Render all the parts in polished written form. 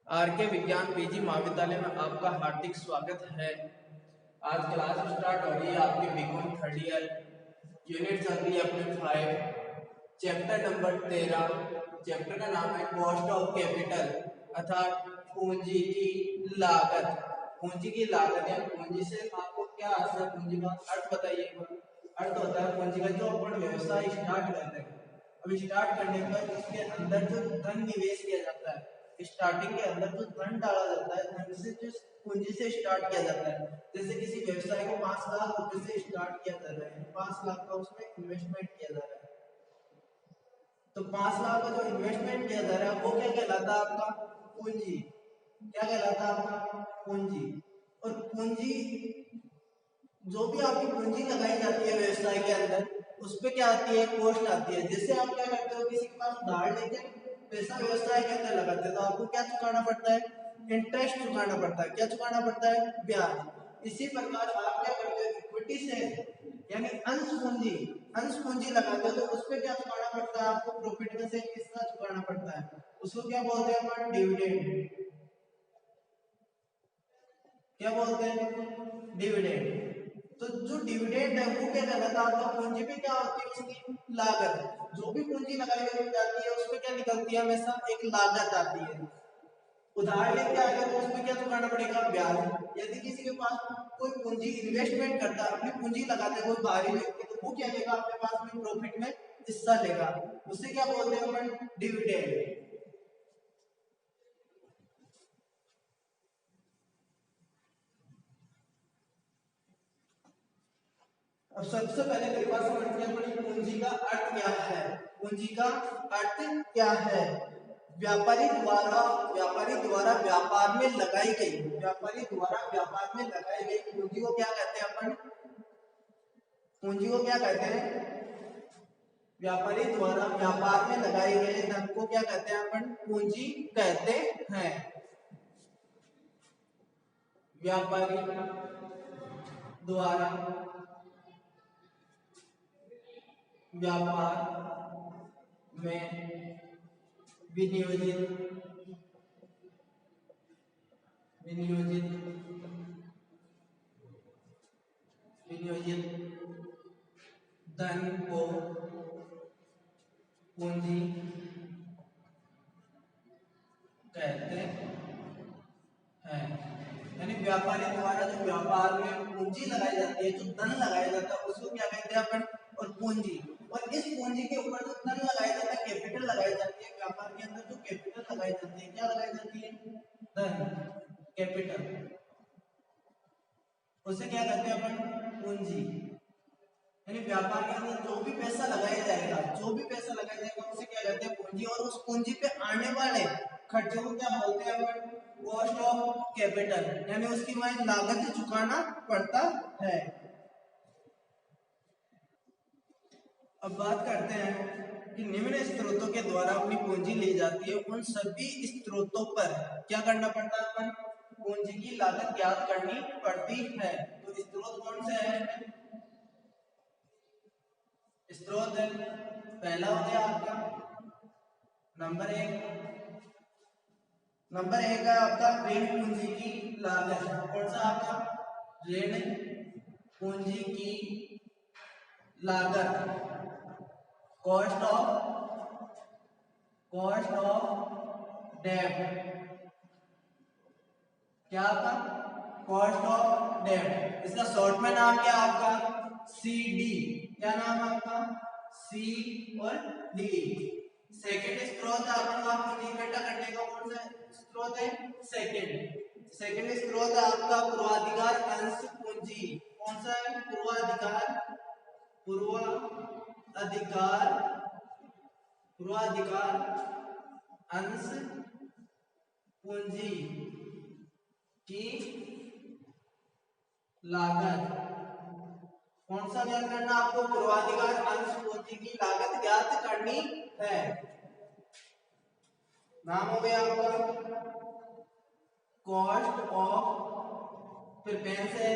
Are के विज्ञान PG महाविद्यालय में आपका हार्दिक स्वागत है। आज क्लास स्टार्ट हो रही है आपकी बीकॉम थर्ड ईयर। यूनिट चल रही है अपने 5, चैप्टर नंबर 13। चैप्टर का नाम है कॉस्ट ऑफ कैपिटल अर्थात पूंजी की लागत। पूंजी की लागत या पूंजी से आपको क्या अर्थ है? पूंजी का अर्थ बताइए। अर्थ होता है पूंजी का जो अपन व्यवसाय स्टार्ट करते हैं, अब स्टार्ट करने पर उसके अंदर जो धन निवेश किया जाता है, स्टार्टिंग के अंदर जो धन डाला जाता है, धन से जो पूंजी से स्टार्ट किया जाता है। जैसे किसी व्यवसाय को 5 लाख रुपए से स्टार्ट किया जा रहा है, 5 लाख का उसमें इन्वेस्टमेंट किया जा रहा है, तो 5 लाख का जो इन्वेस्टमेंट किया जा रहा है वो क्या कहलाता है? आपका पूंजी। क्या कहलाता है? आपका पूंजी। और पूंजी, जो भी आपकी पूंजी लगाई जाती है व्यवसाय के अंदर, उस पे क्या आती है? कॉस्ट आती है। जैसे आप क्या करते हो, किसी के पास उधार लेके पैसा व्यवसाय के अंदर लगाते हैं, तो आपको क्या चुकाना पड़ता है? इंटरेस्ट चुकाना पड़ता है। क्या चुकाना पड़ता है? ब्याज। इसी प्रकार आप क्या करते हो? इक्विटी से यानी अंश पूंजी लगाते हो, तो उस पे क्या चुकाना पड़ता है आपको? प्रॉफिट में से किसका चुकाना पड़ता है? उसको क्या बोलते हैं अपन? डिविडेंड। क्या बोलते हैं? डिविडेंड। तो जो डिविडेंड है वो क्या कहलाता है? आपका पूंजी पे क्या होती है? उसकी लागत। जो भी पूंजी लगाई जाती है उस पे क्या निकलती है? हमेशा एक लागत आती है। उधार लेके आ गए तो उसमें क्या चुकाना पड़ेगा? ब्याज। यदि किसी के पास कोई पूंजी इन्वेस्टमेंट करता है, अपनी पूंजी लगाता है कोई बाहरी व्यक्ति, तो वो क्या लेगा? अपने पास में प्रॉफिट में हिस्सा लेगा। उसे क्या बोलते हैं अपन? डिविडेंड। अब सबसे पहले परिभाषा समझते हैं अपनी पूंजी का अर्थ क्या है। पूंजी का अर्थ क्या है? व्यापारी द्वारा व्यापार में लगाई गई, व्यापारी द्वारा व्यापार में लगाई गई पूंजी को क्या कहते हैं अपन? पूंजी को क्या कहते हैं? व्यापारी द्वारा व्यापार में लगाए गए धन को क्या कहते हैं अपन? पूंजी कहते हैं। व्यापारी द्वारा व्यापार में विनियोजित विनियोजित विनियोजित धन को पूंजी कहते हैं। यानी व्यापारी द्वारा जो व्यापार में पूंजी लगाई जाती है, जो धन लगाया जाता है, उसको क्या कहते हैं अपन? और पूंजी। और इस पूंजी के ऊपर जो धन लगाया जाता है, कैपिटल लगाई जाती है, व्यापार के अंदर जो कैपिटल लगाई जाती है, क्या लगाई जाती है? धन, कैपिटल। उसे क्या कहते हैं अपन? पूंजी। यानी व्यापार के अंदर जो भी पैसा लगाया जाएगा, उसे क्या कहते हैं? पूंजी। और उस पूंजी पे आने वाले खर्चों को क्या बोलते हैं अपन? Cost of capital. यानी उसकी वह लागत चुकाना पड़ता है। अब बात करते हैं कि निम्न स्रोतों के द्वारा अपनी पूंजी ली जाती है, उन सभी स्रोतों पर क्या करना पड़ता है अपन? पूंजी की लागत ज्ञात करनी पड़ती है। तो स्रोत कौन से हैं? स्रोत है, पहला हो गया आपका नंबर 1। नंबर 1 है आपका ऋण पूंजी की लागत। कौन सा आपका? ऋण पूंजी की लागत। कॉस्ट ऑफ डेब्ट। क्या आपका? कॉस्ट ऑफ डेब्ट। इसका शॉर्ट में नाम क्या आपका? CD। क्या नाम है आपका? C और D। सेकंड स्रोत आपका पूंजी इकट्ठा करने का कौन सा स्रोत है? सेकंड स्रोत है आपका पूर्वाधिकार अंश पूंजी। कौन सा है? पूर्वाधिकार पूर्वाधिकार अंश पूंजी की लागत। कौन सा ज्ञात करना आपको? पूर्वाधिकार अंश पूंजी की लागत ज्ञात करनी है। नाम हो गया आपका कॉस्ट ऑफ, फिर पेन से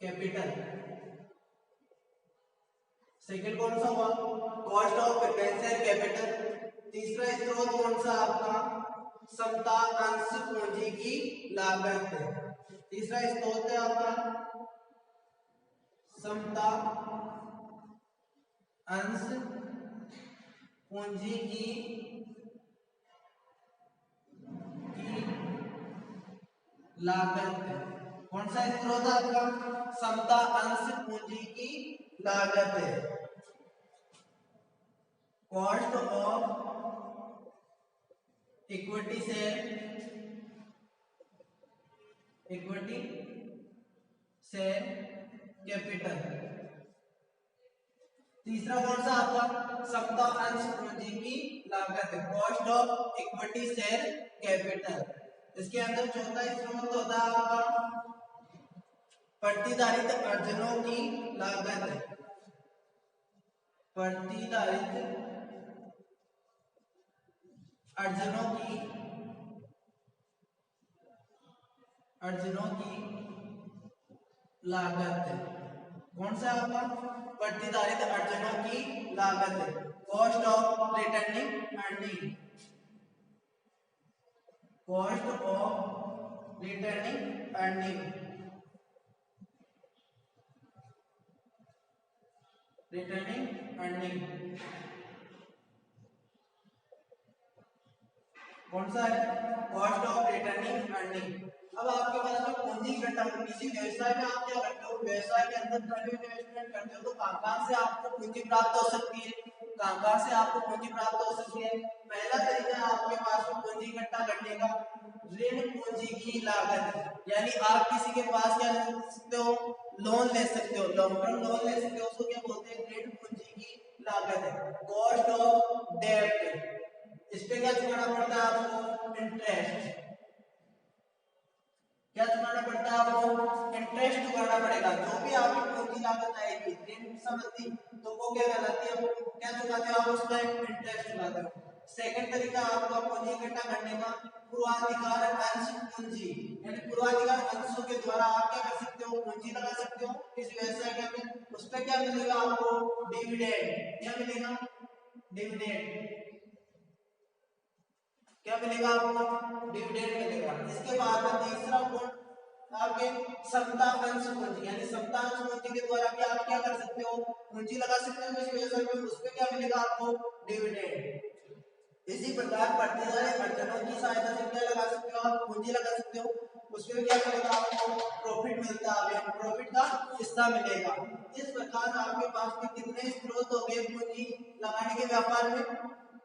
कैपिटल। सेकंड कौन सा हुआ, कॉस्ट ऑफ प्रिफरेंशियल कैपिटल। तीसरा स्रोत कौन सा आपका, समता अंश पूंजी की लागत। तीसरा स्रोत है आपका समता अंश पूंजी की लागत। कौन सा स्रोत है आपका, समता अंश पूंजी की लागत है। Cost of equity share, equity share capital. तीसरा कौन सा आपका, समता अंश पूंजी की लागत है, cost of equity share capital. इसके अंदर चौथा स्रोत होता है आपका प्रतिधारित अर्जनों की लागत। प्रतिधारित अर्जनों की लागत। कौन सा आपका, प्रतिधारित अर्जनों की लागत, cost of returning earning. Cost of returning earning, returning earning. कौन सा है, कॉस्ट ऑफ रिटर्निंग अर्निंग। अब आपके पास में पूंजी इकट्ठा, किसी व्यवसाय में आप क्या करते हो, व्यवसाय के अंदर धन इन्वेस्टमेंट करते हो, तो कहां से आपको पूंजी प्राप्त हो सकती है, कहां से आपको पूंजी प्राप्त हो सकती है। पहला तरीका है आपके पास में पूंजी इकट्ठा करने का, ऋण पूंजी की लागत। यानी आप किसी के पास क्या ले सकते हो, लोन ले सकते हो, लॉन्ग टर्म लोन ले सकते हो, उसको क्या बोलते हैं, ऋण पूंजी की लागत है। कॉस्ट ऑफ डेब्ट, इस पे क्या चुकाना पड़ता है आपको, इंटरेस्ट। क्या चुकाना पड़ता है आपको, इंटरेस्ट चुकाना पड़ेगा। जो भी आपकी पूंजी लागत आएगी ऋण संबंधी, तो वो क्या कहलाती है, क्या चुकाते हो आप, उसका इंटरेस्ट चुकाते हो। सेकंड तरीका आपका पूंजी इकट्ठा करने का, पूर्वाधिकार अंश पूंजी। यानी पूर्वाधिकार अंशों के द्वारा आप क्या कर सकते हो, पूंजी लगा सकते हो किस व्यवसाय के अंदर। उस पे क्या मिलेगा आपको, डिविडेंड। क्या मिलेगा, डिविडेंड। क्या मिलेगा आपको, डिविडेंड मिलेगा। इसके बाद में तीसरा गुण आपके समता अंश पूंजी, यानी समता अंश पूंजी के द्वारा भी आप क्या कर सकते हो, पूंजी लगा सकते हो किसी व्यवसाय में, उसपे क्या मिलेगा आपको, डिविडेंड। इसी प्रकार प्रतिधारित अर्जनों की सहायता से क्या लगा सकते हो आप, पूंजी लगा सकते हो, उसमें क्या मिलेगा आपको, प्रॉफिट मिलता है, प्रॉफिट का हिस्सा मिलेगा। इस प्रकार आपके पास में कितने स्रोत हो गए पूंजी लगाने के व्यापार में,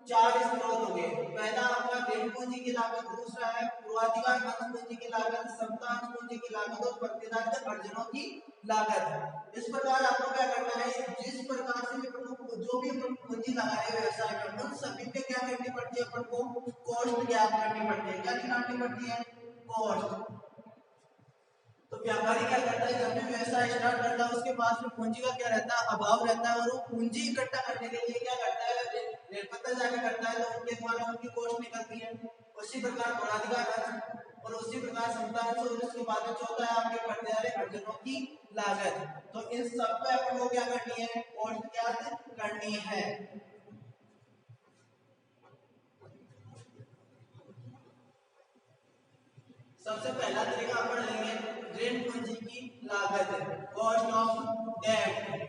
4 स्रोत हो गए। पहला आपका ऋण पूंजी की लागत, दूसरा है पूर्वाधिकार अंश पूंजी की लागत, समता अंश पूंजी की लागत और प्रतिधारित अर्जनों की लागत। इस प्रकार आपको क्या करना है, जिस प्रकार से जो भी पूंजी लगा रहे व्यवसाय में, उन सभी पे क्या करनी पड़ती है, अपन को कॉस्ट ज्ञात करनी पड़ती है। क्या निकालनी पड़ती है, कॉस्ट। तो व्यापारी क्या करता है, जब भी व्यवसाय स्टार्ट करता है उसके पास में पूंजी का क्या रहता है, अभाव रहता है, और वो पूंजी इकट्ठा करने के लिए क्या करता है, ऋण पत्र जारी करता है, तो उनके द्वारा उनकी कॉस्ट निकलती है। उसी प्रकार पूर्वाधिकार और उसी प्रकार समता अंश, और उसके बाद में चौथा है आपके प्रतिधारित अर्जनों की लागत। तो इन सब पे अपन को क्या करनी है, कॉस्ट ज्ञात करनी है। सबसे पहला तरीका अपन लेंगे ऋण पूंजी की लागत, कॉस्ट ऑफ डेब्ट।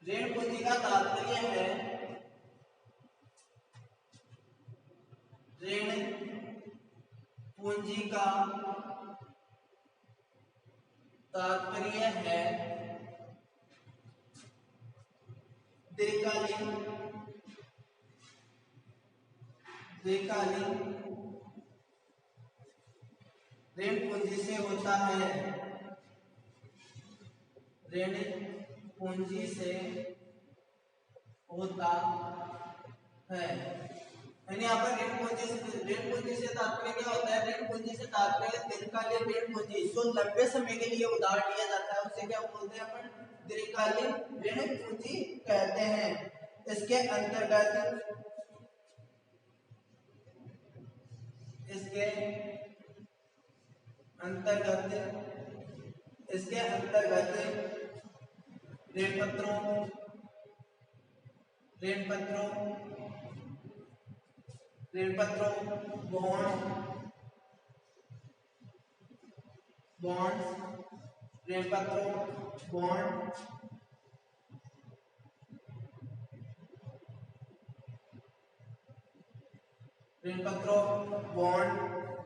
ऋण पूंजी का तात्पर्य है, ऋण पूंजी का तात्पर्य है दीर्घकालीन ऋण पूंजी से होता है, ऋण पूंजी से होता है। यानी यहाँ पर ऋण पूंजी से तात्पर्य क्या होता है, ऋण पूंजी से तात्पर्य दीर्घकालीन ऋण पूंजी, जो लंबे समय के लिए उधार लिया जाता है, उसे क्या बोलते हैं अपन, दीर्घकालीन ऋण पूंजी कहते हैं। इसके अंतर्गत इसके अंतर्गत ऋण पत्रों बॉन्ड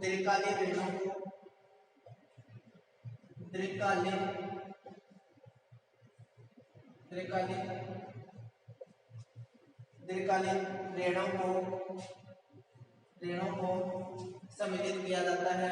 दीर्घकालीन ऋणों को दीर्घकालीन ऋणों को सम्मिलित किया जाता है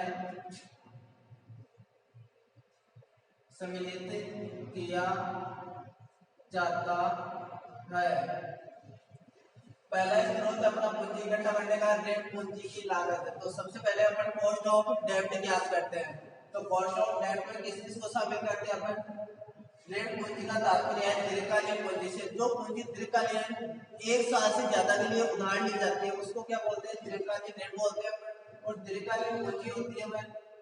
पहला स्रोत अपना पूंजी इकट्ठा करने का ऋण पूंजी की लागत है। तो सबसे पहले अपन कॉस्ट ऑफ डेब्ट ज्ञात करते हैं। तो कॉस्ट ऑफ डेब्ट में किस चीज को शामिल करते हैं अपन? ऋण पूंजी का तात्पर्य है दीर्घकालीन पूंजी से। जो पूंजी दीर्घकालीन 1 साल से ज्यादा के लिए उधार ली जाती है उसको क्या बोलते हैं? दीर्घकालीन ऋण बोलते हैं। और दीर्घकालीन पूंजी होती है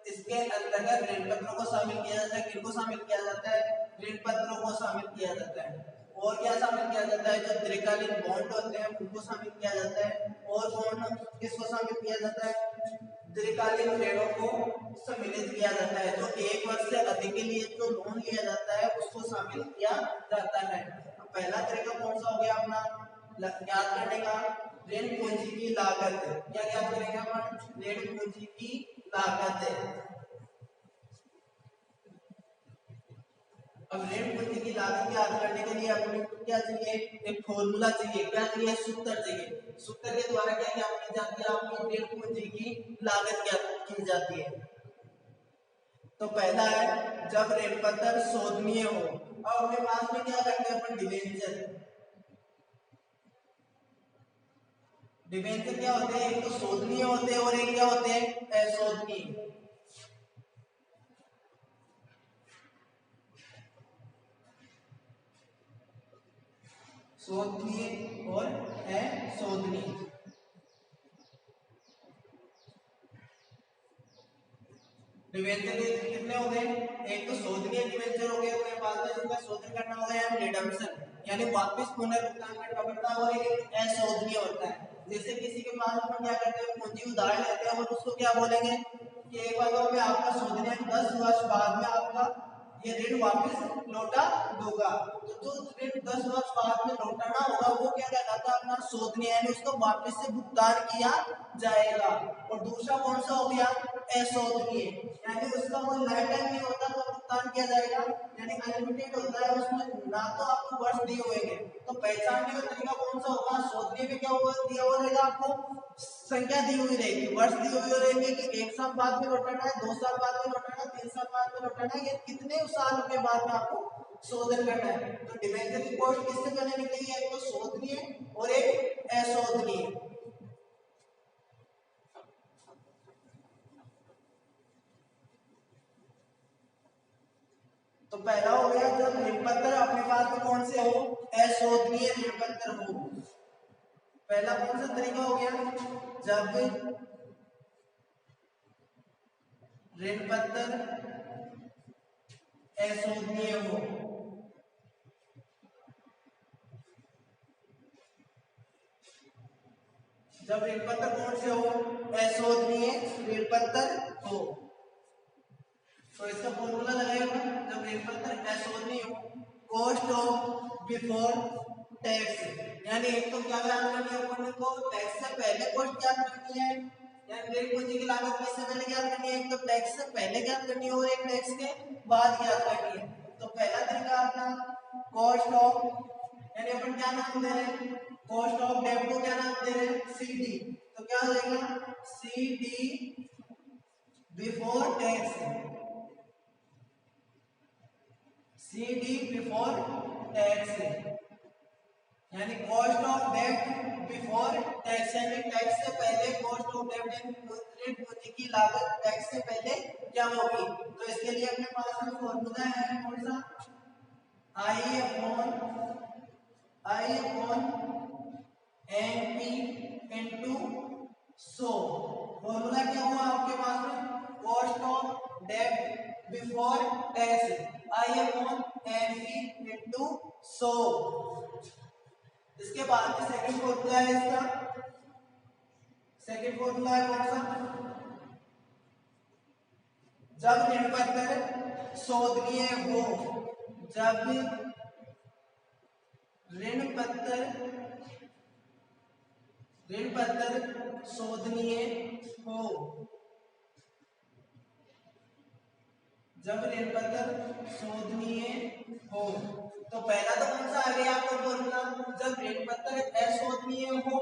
इसके अंतर्गत ऋण पत्रों को शामिल किया जाता है। किनको शामिल किया जाता है? ऋण पत्रों को शामिल किया जाता है। और क्या शामिल किया जाता है? जो दीर्घकालीन बॉन्ड होते हैं उनको शामिल किया जाता है। और बॉन्ड किसको शामिल किया जाता है? दीर्घकालीन ऋणों को सम्मिलित किया जाता है। जो 1 वर्ष से अधिक के लिए जो लोन लिया जाता है उसको शामिल किया जाता है। पहला तरीका कौन सा हो गया अपना ज्ञात करने का? ऋण पूंजी की लागत। क्या ज्ञात करेंगे अपन? ऋण पूंजी की लागत। अब ऋण पूंजी की लागत ज्ञात करने के लिए अपने क्या चाहिए? एक फॉर्मूला चाहिए। क्या चाहिए? सूत्र चाहिए। सूत्र के द्वारा क्या ज्ञात की जाती है? आपकी ऋण पूंजी की लागत ज्ञात की जाती है। तो पहला है जब ऋण पत्र शोधनीय हो। अब अपने पास में क्या करते हैं अपन? डिबेंचर क्या होते हैं? एक तो शोधनीय होते हैं और एक क्या होते हैं? अशोधनीय। शोधनीय और अशोधनीय। डिबेंचर कितने हो गए? एक तो शोधनीय डिबेंचर हो गए अपने पास में जिनका शोधन करना होगा या रिडम्पशन यानी वापस पुनर्भुगतान करना पड़ता है। और एक अशोधनीय होता है। जैसे किसी के पास अपन क्या करते हैं? पूंजी उधार लेते हैं और उसको क्या बोलेंगे कि एक बार तो मैं आपका शोधनीय 10 वर्ष बाद में आपका ये ऋण वापस लौटा दूंगा। तो जो ऋण 10 वर्ष बाद में लौटाना होगा वो क्या कहलाता है? अपना शोधनीय यानी उसको वापस से भुगतान किया जाएगा। और दूसरा कौन सा हो गया? अशोधनीय यानी उसका कोई लाइफ टाइम नहीं होता तो भुगतान किया जाएगा यानी अनलिमिटेड होता है। उसमें ना तो आपको वर्ष दिए होंगे। तो पहचानने का तरीका कौन सा होगा? शोधनीय में क्या होगा? दिया हुआ रहेगा आपको संख्या दी हुई रहेगी, वर्ष दिए हुए रहेंगे कि 1 साल बाद में लौटाना है, 2 साल बाद में लौटाना है, 3 साल बाद में लौटाना है, ये कितने साल के बाद में आपको शोधन करना है। तो डिबेंचर की कॉस्ट किससे पहले निकलेगी? एक तो शोधनीय और एक अशोधनीय। तो पहला हो गया जब ऋण पत्र अपने पास में कौन से हो? अशोधनीय ऋण पत्र हो। पहला कौन सा तरीका हो गया? जब ऋण पत्र अशोधनीय हो। जब ऋण पत्र कौन से हो? अशोधनीय ऋण पत्र हो। तो इसका फॉर्मूला लगाएगा जब ऋण पत्र अशोधनीय हो। कॉस्ट ऑफ बिफोर टैक्स यानी एक तो क्या ज्ञात करनी है अपन को? टैक्स से पहले कॉस्ट ज्ञात करनी है यानी ऋण पूंजी की लागत किससे पहले ज्ञात करनी है? एक तो टैक्स से पहले ज्ञात करनी है और एक टैक्स के बाद ज्ञात करनी है। तो पहला तरीका अपना कॉस्ट ऑफ यानी अपन क्या नाम दे रहे हैं? कॉस्ट ऑफ डेब्ट को क्या नाम दे रहे हैं? सीडी। तो क्या हो जाएगा? CD before tax. CD before tax यानी कॉस्ट ऑफ डेब्ट बिफोर टैक्स यानी टैक्स से पहले कॉस्ट ऑफ डेब्ट ऋण पूंजी की लागत टैक्स से पहले क्या होगी। तो इसके लिए अपने पास में फॉर्मूला है कौन सा? I upon NP into 100। Formula क्या हुआ आपके पास में, cost of debt before tax I/NP into 100। इसके बाद में सेकंड फॉर्मूला है इसका, सेकंड फॉर्मूला है कौन सा, जब ऋण पत्र शोधनीय हो, जब ऋण पत्र शोधनीय हो, जब ऋण पत्र शोधनीय हो। तो पहला तो कौन सा आ गया आपका फॉर्मूला, जब ऋण पत्र अशोधनीय हो,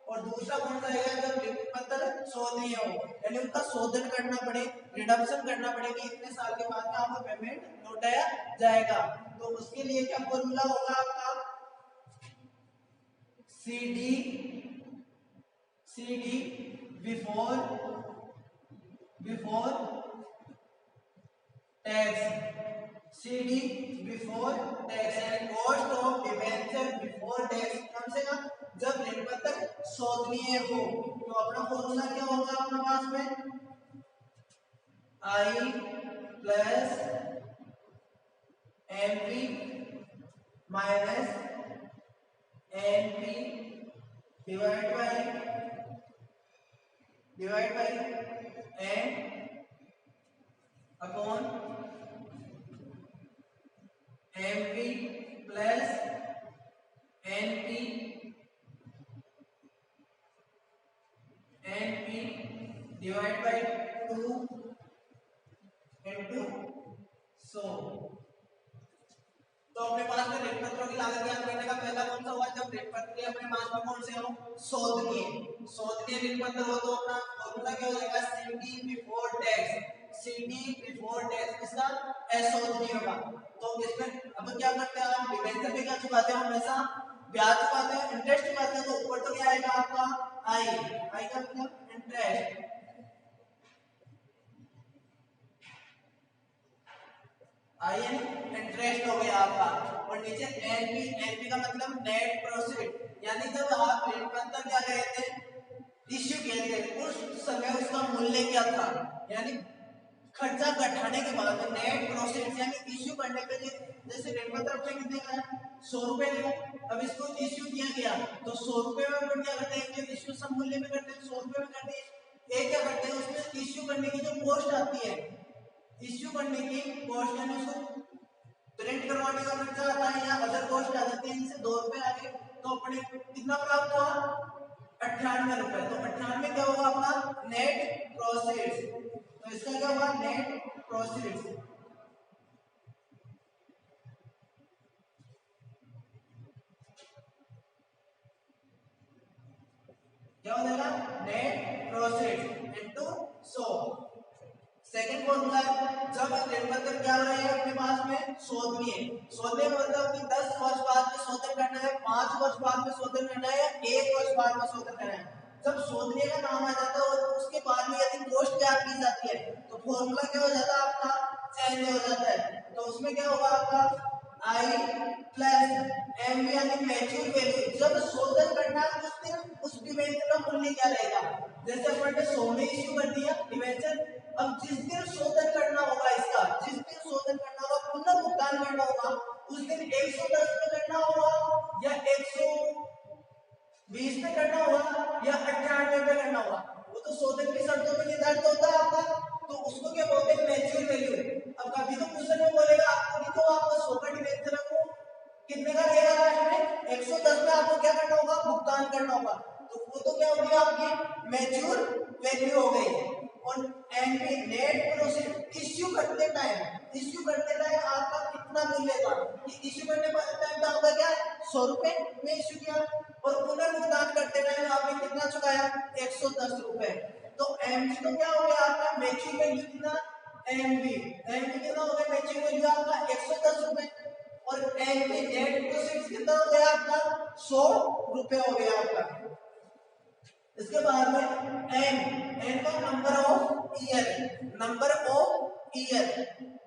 और दूसरा कौन सा आएगा, जब ऋण पत्र शोधनीय हो, यानी उनका शोधन करना पड़े, रिडम्पशन करना पड़ेगी, इतने साल के बाद में आपको पेमेंट लौटाया जाएगा। तो उसके लिए क्या फॉर्मूला होगा आपका, CD before tax, CD before tax, यानी cost of debenture before tax, कम से कम जब ऋण पत्र शोधनीय हो। तो अपना फॉर्मूला क्या होगा अपने पास में, I plus NP minus NP divide by N upon MP plus NP divide by 2 into 100। तो अपने पास में ऋण पत्रों की लागत ज्ञात करने का पहला कौन सा हुआ, जब ऋण पत्र अपने पास में कौन से हो, शोधनीय ऋण पत्र हो, तो अपना फॉर्मूला क्या हो जाएगा, CD बिफोर टैक्स, इसका अशोधनीय होगा। तो इसमें अब क्या करते हैं, हम डिबेंचर पे क्या चुकाते हैं, हमेशा ब्याज चुकाते हैं, इंटरेस्ट चुकाते हैं। तो ऊपर तो क्या आएगा आपका I का मतलब इंटरेस्ट, इंटरेस्ट हो गया आपका, और नीचे एनपी का मतलब नेट प्रोफिट, यानी जब आप ऋण पत्र क्या गए थे, इश्यू किए थे, उस समय उसका मूल्य क्या था, यानी खर्चा घटाने के बाद नेट प्रोफिट, यानी इश्यू करने पे जैसे ऋण पत्र अपने कितने का है, 100 रुपए लिया, अब इसको इश्यू किया गया तो 100 रुपए में अपन क्या करते हैं, इश्यू सब मूल्य में करते हैं, 100 रुपए में करते हैं, एक क्या करते हैं, उसमें इश्यू करने की जो कॉस्ट आती है, इश्यू करने की कॉस्ट, यानी उसको प्रिंट करवाने का खर्चा आता है या अदर कॉस्ट आ जाती है, इनसे 2 रुपए आगे, तो अपने कितना प्राप्त हुआ, 98 रुपए। तो 98 क्या होगा अपना नेट प्रोसीड्स, तो इसका क्या होगा नेट प्रोसीड्स, क्या हो जाएगा net proceeds into 100। Second formula, जब ऋण पत्र क्या हो रहे हैं अपने पास में शोधनीय मतलब कि 10 वर्ष बाद में शोधन करना है, 5 वर्ष बाद में शोधन करना है, या 1 वर्ष बाद में शोधन करना है। जब शोधनीय का नाम आ जाता है और उसके बाद में यदि कॉस्ट ज्ञात की जाती है तो फॉर्मूला क्या हो जाता है आपका, चेंज हो जाता है। तो उसमें क्या होगा आपका I प्लस एम यानी मैच्योर वैल्यू, जब शोधन करना है उस दिन उस डिबेंचर का मूल्य क्या रहेगा, जैसे अपन ने 100 में इश्यू कर दिया डिबेंचर, अब जिस दिन शोधन करना होगा, इसका जिस दिन शोधन करना होगा, पुनः भुगतान करना होगा, उस दिन 110 पे करना होगा या 120 पे करना होगा या 98 पे करना होगा, वो तो शोधन की शर्तों में निर्धारित होता है आपका। तो उसको क्या बोलते हैं मैच्योर वैल्यू। अब कभी तो क्वेश्चन में बोलेगा आपको कि तो आपको 100 का डिबेंचर को कितने का रहेगा, लास्ट में 110 में आपको क्या करना होगा, भुगतान करना होगा, तो वो तो क्या होगी आपकी मैच्योर वैल्यू हो गई। और एनपी नेट प्रोसीड, इश्यू करते टाइम आपका कितना मूल्य था, इश्यू करने टाइम का आपका क्या 100 रुपए में इश्यू किया, और पुनर्भुगतान करते टाइम आपने कितना चुकाया 110 रुपए। तो एमपी तो क्या हो गया आपका मैच्योर वैल्यू कितना, एमपी कितना हो गया मैच्योर वैल्यू आपका 110 रुपए, और एनपी नेट प्रोसीड कितना हो गया आपका 100 रुपए हो गया आपका। इसके बाद में एन का नंबर ऑफ ईयर,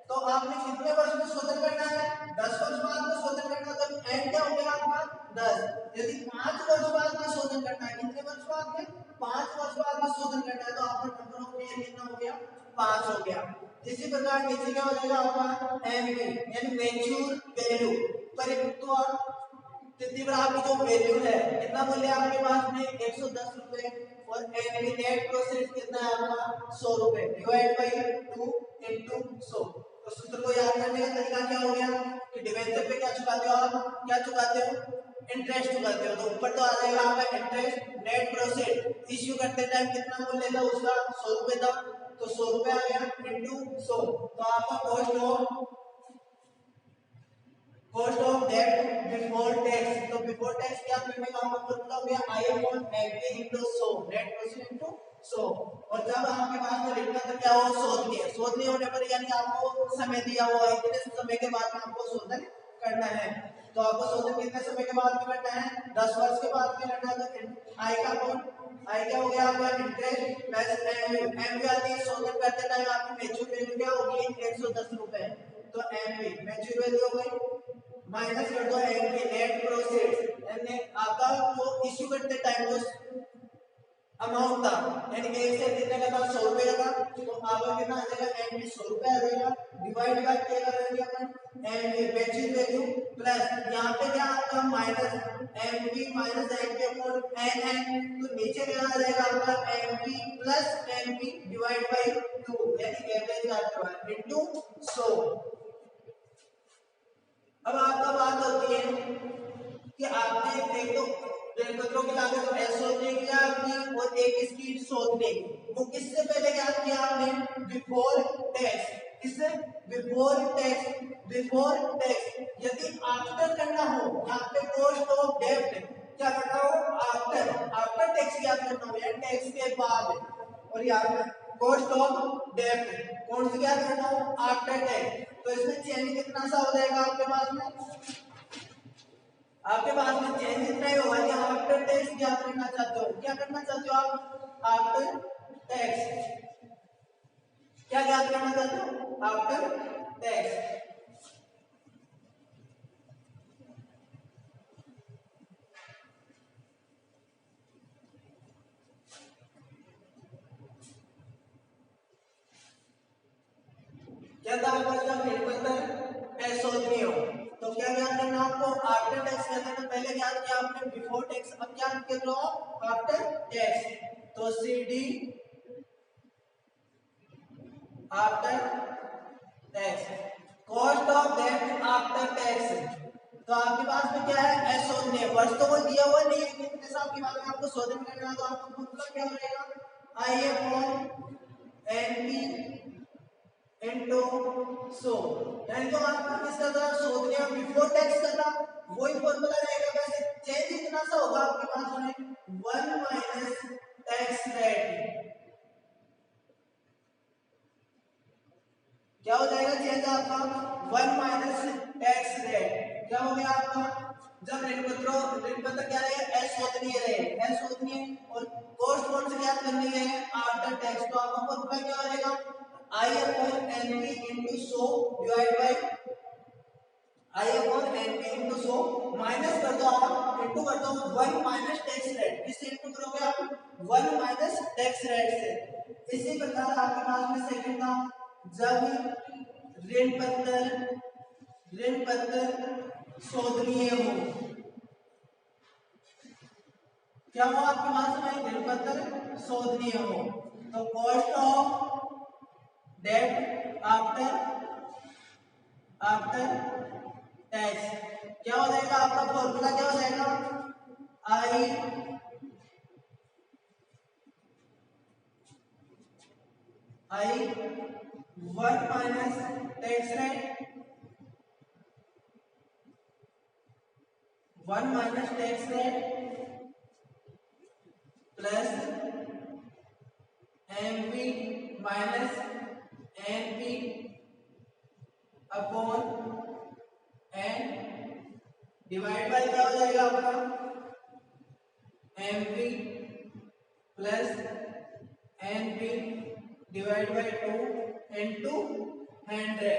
तो आपने कितने वर्ष में शोधन करना है? 10 वर्ष बाद में शोधन करना है। तो एन क्या हो गया आपका 10। यदि 5 वर्ष बाद में शोधन करना है, कितने वर्ष बाद में? 5 वर्ष बाद में शोधन करना है, तो आपका नंबर ऑफ ईयर कितना हो गया? 5 हो गया। इसी प्रकार नीचे क्या हो जाएगा आपका एमवी यानी मैच्योर वैल्यू, परिपक्व तिथि पर आपकी जो वैल्यू है, कितना मूल्य है आपके पास में? 110 रुपए। और एनवी नेट प्रोसेस कितना है आपका? 100 रुपए डिवाइड बाई 2 इनटू 100। तो सूत्र को याद करने का तरीका क्या हो गया कि डिवेंचर पे क्या चुकाते हो आप? क्या चुकाते हो? इंटरेस्ट चुकाते हो। तो ऊपर तो आ जाएगा आपका इंटरेस्ट। नेट प्रोसेस इश्यू करते टाइम कितना मूल्य था उसका? 100 रुपए था। तो 100 रुपए आ गया इनटू 100। तो आपका cost of debt before tax. तो बिफोर टैक्स क्या करने का आपका फॉर्मूला हो गया? I upon NP into 100 net proceeds into 100। और जब आपके पास में रिटर्न तो क्या हो? शोधनीय होने पर यानी आपको समय दिया हुआ है कितने समय के बाद में आपको शोधन करना है। तो आपको शोधन कितने समय के बाद में करना है? 10 वर्ष के बाद में करना है। तो आई का कौन आई क्या हो गया आपका? इंटरेस्ट प्लस एमवी आती है शोधन करते टाइम आपकी मैच्योर वैल्यू क्या होगी? 110 रुपए। तो एमवी मैच्योर वैल्यू हो गई माइनस कर दो एनपी नेट प्रोसेस यानी आपका जो इश्यू करते टाइम जो अमाउंट था यानी एक से कितने का था? 100 रुपए का था। तो आपका कितना आ जाएगा? एनपी 100 रुपए आ जाएगा डिवाइड बाय क्या करेंगे अपन? एनपी मैच्योर वैल्यू प्लस यहां पे क्या आपका minus NP minus NP upon N. तो नीचे क्या आ जाएगा आपका? NP plus NP divide by 2 यानी एवरेज का अर्थ है इनटू 100। अब आपका बात होती है कि आपने एक तो रेलपत्रों की लागत एस शोधने की आपकी और एक इसकी शोधने की, वो किससे पहले ज्ञात किया आपने? Before tax. किससे? Before tax. बिफोर टैक्स यदि आफ्टर करना हो, यहाँ पे कॉस्ट ऑफ डेब्ट क्या करना हो? आफ्टर आफ्टर टैक्स ज्ञात करना हो या टैक्स के बाद। और यहाँ पे कॉस्ट ऑफ डेब्ट कौन से ज्ञात करना हो? After tax. तो इसमें चेंज कितना सा हो जाएगा आपके पास में? आपके पास में चेंज इतना ही होगा कि आफ्टर टैक्स ज्ञात करना चाहते हो। क्या करना चाहते हो आप? आफ्टर टैक्स क्या ज्ञात करना चाहते हो? After tax. क्या था आपका? जब निर्बंधन अशोधनीय हो तो क्या ज्ञात करना आपको? आफ्टर टैक्स करने में पहले ज्ञात किया आपने बिफोर टैक्स, अब ज्ञात कर लो आफ्टर टैक्स। तो CD after tax cost of debt after tax. तो आपके पास में क्या है? अशोधनीय वर्ष तो कोई दिया हुआ नहीं है, कितने साल के बाद में आपको शोधन करना है। तो आपको फॉर्मूला क्या हो जाएगा? आई अपॉन एनपी इनटू 100 यानी जो आपका किसका था? शोधनीय बिफोर टैक्स का था, वही फॉर्मूला रहेगा। वैसे चेंज इतना सा होगा आपके पास में 1 माइनस टैक्स रेट। क्या हो जाएगा चेंज आपका? 1 माइनस टैक्स रेट। क्या हो गया आपका? जब ऋणपत्र क्या रहेगा? अशोधनीय रहेगा, अशोधनीय। और कॉस्ट कौन से ज्ञात करनी है? After tax. तो आपका फॉर्मूला क्या हो जाएगा? I upon NP into 100 divide by I upon NP into 100 minus कर दो आप इनटू कर दो 1 माइनस टैक्स रेट। किससे इनटू करोगे आप? 1 माइनस टैक्स रेट से। इसी प्रकार आपके पास में सेकंड था जब ऋणपत्र शोधनीय हो। क्या हो आपके पास में? ऋणपत्र शोधनीय हो। तो cost of debt after tax क्या हो जाएगा? आपका फॉर्मूला क्या हो जाएगा? I I 1 minus tax rate 1 minus tax rate plus MP minus NP upon N divide by क्या हो जाएगा आपका? MP plus NP divide by 2 into 100।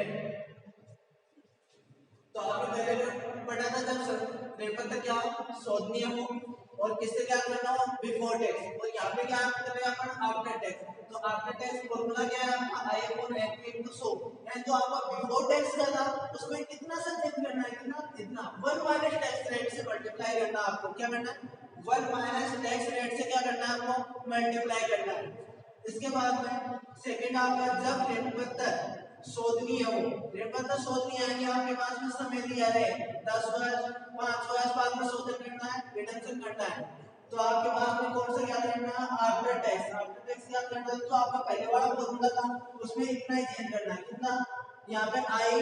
तो आपने पहले पढ़ा था जब रेफर तक क्या शोधनीय हो और किससे क्या करना हो बिफोर टैक्स, और यहाँ पे क्या करेंगे अपन आफ्टर टैक्स। तो आफ्टर टैक्स फॉर्मूला क्या है आपका I upon N P into 100, and जो आपका बिफोर टैक्स का था उसमें कितना से चेंज करना है, कितना इतना 1 माइनस टैक्स रेट से मल्टीप्लाई करना है आपको। क्या करना है 1 माइनस टैक्स रेट से क्या करना है आपको मल्टीप्लाई करना है। इसके बाद में सेकंड आपका जब ऋणपत्र शोधनीय हो, ऋणपत्र शोधनीय है कि आपके पास में समय दिया है 10 वर्ष 5 वर्ष बाद में शोधन करना है रिडम्पशन करना है, तो आपके पास में कौन सा याद रखना है आफ्टर टैक्स। आफ्टर टैक्स याद करना है तो आपका पहले वाला फॉर्मूला था उसमें इतना ही चेंज करना है, कितना यहाँ पे आई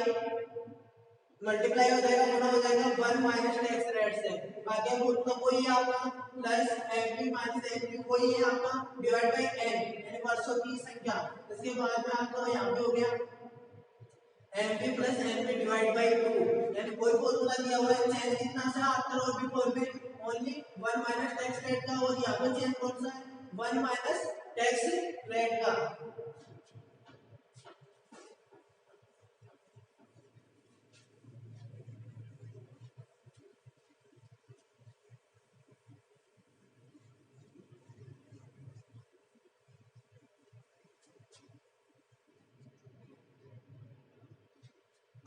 मल्टीप्लाई हो जाएगा गुना हो जाएगा 1 माइनस टैक्स रेट से, बाकी अब उतना कोई है आपका प्लस एमपी माइनस एमपी कोई है आपका डिवाइड बाय एन यानी वर्षों की संख्या। इसके बाद में आपका यहाँ पे हो गया MP plus NP divide by 2, यानी कोई फॉर्मूला दिया हुआ है चेंज कितना से आफ्टर और बिफोर में ओनली 1 माइनस टैक्स रेट का, और यहाँ पे चेंज कौन सा है 1 माइनस टैक्स रेट का।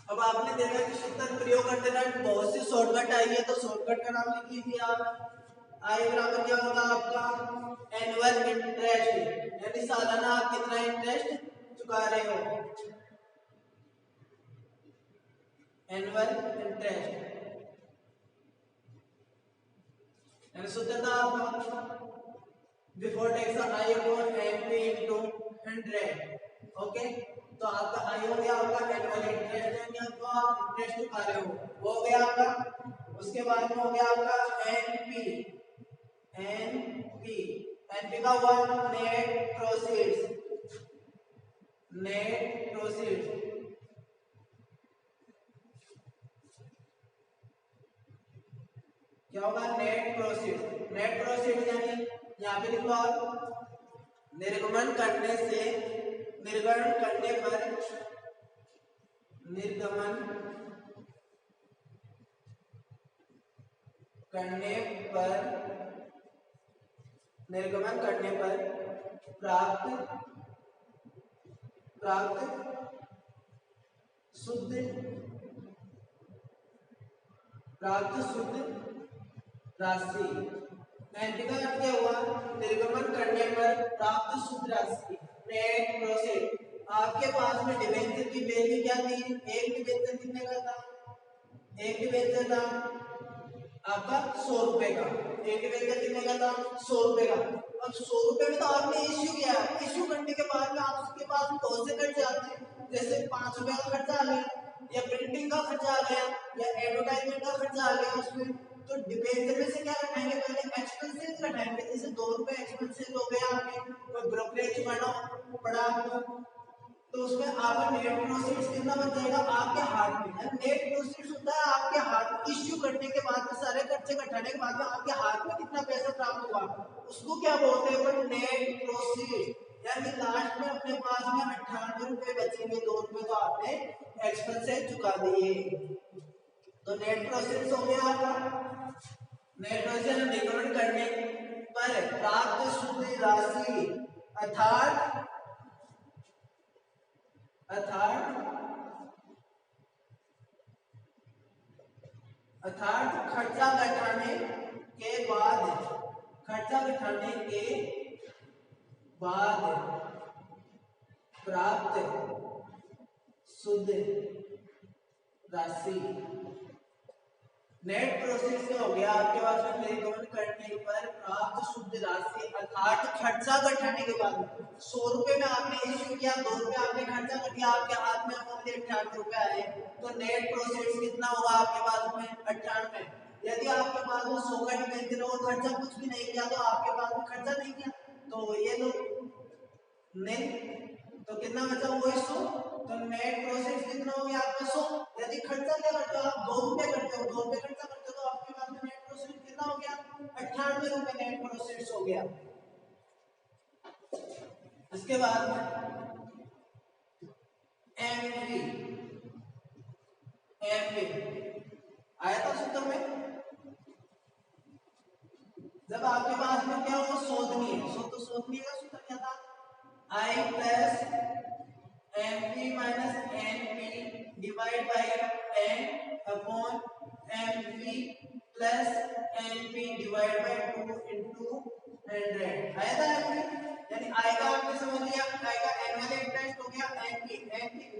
अब आपने देखा कि सूत्र प्रयोग करते टाइम बहुत सी शॉर्टकट आई है, तो शॉर्टकट का नाम लिख लीजिए आप। आई बराबर क्या होगा आपका एनुअल इंटरेस्ट, यानी सालाना आप कितना इंटरेस्ट चुका रहे हो, एनुअल इंटरेस्ट। यानी सूत्र था आपका before tax I upon N into 100। Okay, तो आपका आई हो गया आपका एनुअल इंटरेस्ट, यानी आपको आप इंटरेस्ट चुका रहे हो वो हो गया आपका। उसके बाद में हो गया आपका एनपी, एनपी एनपी का हुआ नेट प्रोसीड्स, नेट प्रोसीड्स। क्या होगा नेट प्रोसीड्स, नेट प्रोसीड्स यानी यहाँ पे लिखो आप निर्गमन करने से, निर्गमन करने पर, निर्गमन करने पर, निर्गमन करने पर प्राप्त, प्राप्त शुद्ध, प्राप्त शुद्ध राशि। एंटी का अर्थ क्या हुआ निर्गमन करने पर प्राप्त शुद्ध राशि नेट प्रोसीड। आपके पास में डिबेंचर की वैल्यू क्या थी, एक डिबेंचर कितने का था, एक डिबेंचर था आपका 100 रुपए का, एक डिबेंचर कितने का था 100 रुपए का। अब 100 रुपए में तो आपने इश्यू किया, इश्यू करने के बाद में आपके पास में बहुत से खर्चे आते हैं, जैसे 5 रुपए का खर्चा आ गया, या प्रिंटिंग का खर्चा आ गया, या एडवर्टाइजमेंट का खर्चा आ गया उसमें। तो डिबेंचर में से क्या घटाएंगे, पहले एक्सपेंसेस घटाएंगे, जैसे 2 रुपए एक्सपेंसेस हो गया आपके, कोई ब्रोकरेज चुकाना पड़ा आपको, तो उसमें आपका नेट प्रोसीड्स कितना बच जाएगा आपके हाथ में। नेट प्रोसीड्स होता है आपके हाथ, इश्यू करने के बाद में सारे खर्चे घटाने के बाद में आपके हाथ में कितना पैसा प्राप्त हुआ उसको क्या बोलते हैं नेट प्रोसीड। यानी लास्ट में अपने पास में 98 रुपए बचेंगे, 2 रुपए तो आपने एक्सपेंसेस चुका दिए, तो नेट प्रोसीड्स हो गया आपका। नेट प्रोसीड निर्गमन करने पर प्राप्त शुद्ध राशि अर्थात, अर्थात खर्चा घटाने के बाद, खर्चा घटाने के बाद प्राप्त शुद्ध राशि। नेट प्रोसीड क्या हो गया आपके पास में निर्गमन करने पर प्राप्त शुद्ध राशि अर्थात खर्चा घटाने के बाद। 100 रुपए में आपने इश्यू किया, 2 रुपए आपने खर्चा कर दिया, आपके हाथ में ओनली 98 रुपए आए, तो नेट प्रोसीड कितना होगा आपके पास में 98। यदि आपके पास में 100 का डिबेंचर और खर्चा कुछ भी नहीं किया, तो आपके पास में खर्चा नहीं किया तो ये लो नहीं, तो कितना बचा वो 100, तो नेट प्रोसीड कितना हो गया आपका 100। यदि खर्चा क्या करते हो आप 2 रुपए करते हो, 2 रुपए खर्चा करते हो, तो आपके पास में नेट प्रोसीड कितना हो गया 98 रुपए नेट प्रोसीड हो गया। इसके बाद में एमवी एमवी आया था सूत्र में। जब आपके पास में क्या होगा, शोधनीय, तो शोधनीय का सूत्र क्या था, I plus M P minus N P divide by N upon M P plus N P divide by 2 into 100 आया था आपने। यानी आई का आपने समझ लिया, आई का एनुअल इंटरेस्ट हो गया एन पी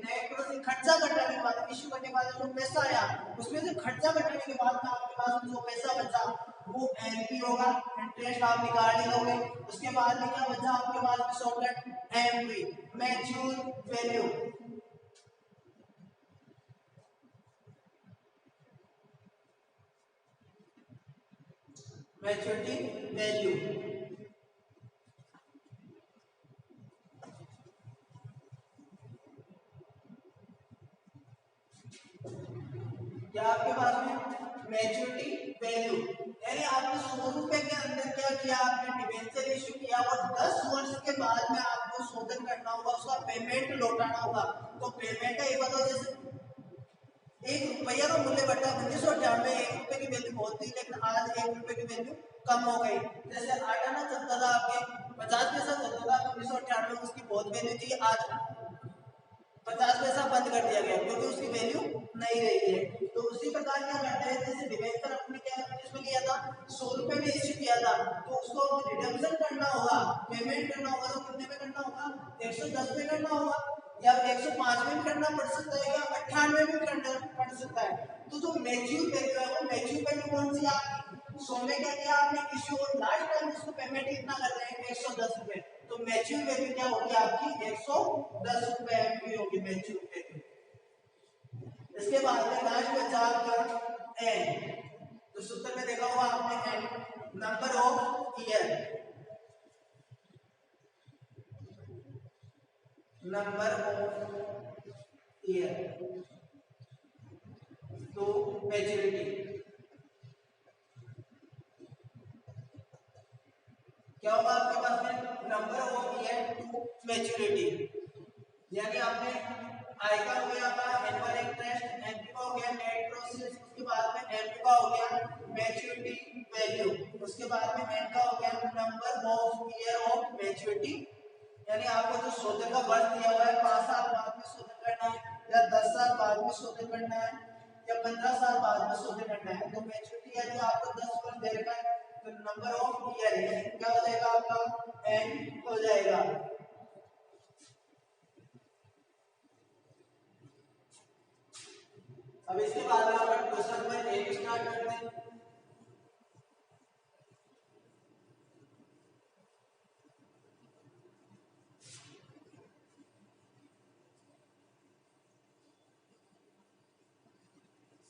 नेट से खर्चा घटाने के बाद, इश्यू करने के बाद जो पैसा आया उसमें से खर्चा घटाने के बाद में आपके पास जो पैसा बचा वो एनपी होगा, इंटरेस्ट आप निकाल ही लोगे। उसके बाद में क्या बचा आपके पास में shortcut MP mature value, maturity value. क्या आपके पास में मैच्योरिटी वैल्यू, यानी आपने 100 रुपए के अंदर क्या किया, आपने डिबेंचर इशू किया और 10 वर्ष के बाद में आपको शोधन करना होगा, उसका पेमेंट लौटाना होगा। तो पेमेंट का ये बताओ, जैसे 1 रुपया का मूल्य बढ़ा 1998 1 रुपए की वैल्यू बहुत थी, लेकिन आज 1 रुपए की वैल्यू कम हो गई। जैसे आटा ना चलता था आपके 50 पैसा चलता था 1998 में, उसकी बहुत वैल्यू थी, आज 50 पैसा बंद कर दिया गया क्योंकि उसकी वैल्यू नहीं रही है। तो उसी प्रकार क्या करते हैं, जैसे डिबेंचर अपने क्या इसमें लिया था 100 रुपए में इश्यू किया था, तो उसको रिडम्पशन करना होगा, पेमेंट करना होगा, तो कितने में करना होगा, 110 में करना होगा, या 105 में भी करना पड़ सकता है, या 98 में भी करना पड़ सकता है। तो जो मैच्योर वैल्यू है वो मैच्योर वैल्यू कौन सी आपकी, 100 में क्या किया आपने इश्यू और लास्ट टाइम उसको पेमेंट कितना कर रहे हैं 110 रुपए, तो मैच्योर वैल्यू क्या होगी आपकी 110 रुपए एमपी होगी मैच्योर वैल्यू। इसके बाद में लास्ट बचा आपका एन, तो सूत्र में देखा होगा आपने N number of year, number of year to maturity. क्या होगा आपके पास में number of year to maturity, यानी आपने आई का हो गया आपका एनुअल इंटरेस्ट, एनपी का हो गया नेट प्रोसेस, उसके बाद में एमपी का हो गया मैच्योरिटी वैल्यू, उसके बाद में एन का हो गया number of year of maturity. यानी आपको जो शोधन का वर्ष दिया हुआ है 5 साल बाद में शोधन करना है, या 10 साल बाद में शोधन करना है, या 15 साल बाद में शोधन करना है, तो मैच्योरिटी यानी आपको 10 वर्ष दे रखा है, तो नंबर ऑफ ईयर क्या हो जाएगा आपका एन हो जाएगा। अब इसके बाद में अपन क्वेश्चन नंबर 1 स्टार्ट करते हैं।